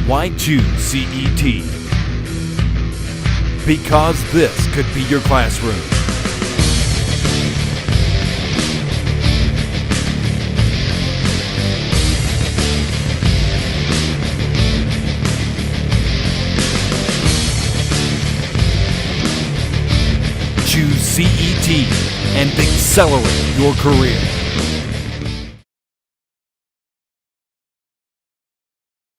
Why choose CET? Because this could be your classroom. Choose CET and accelerate your career.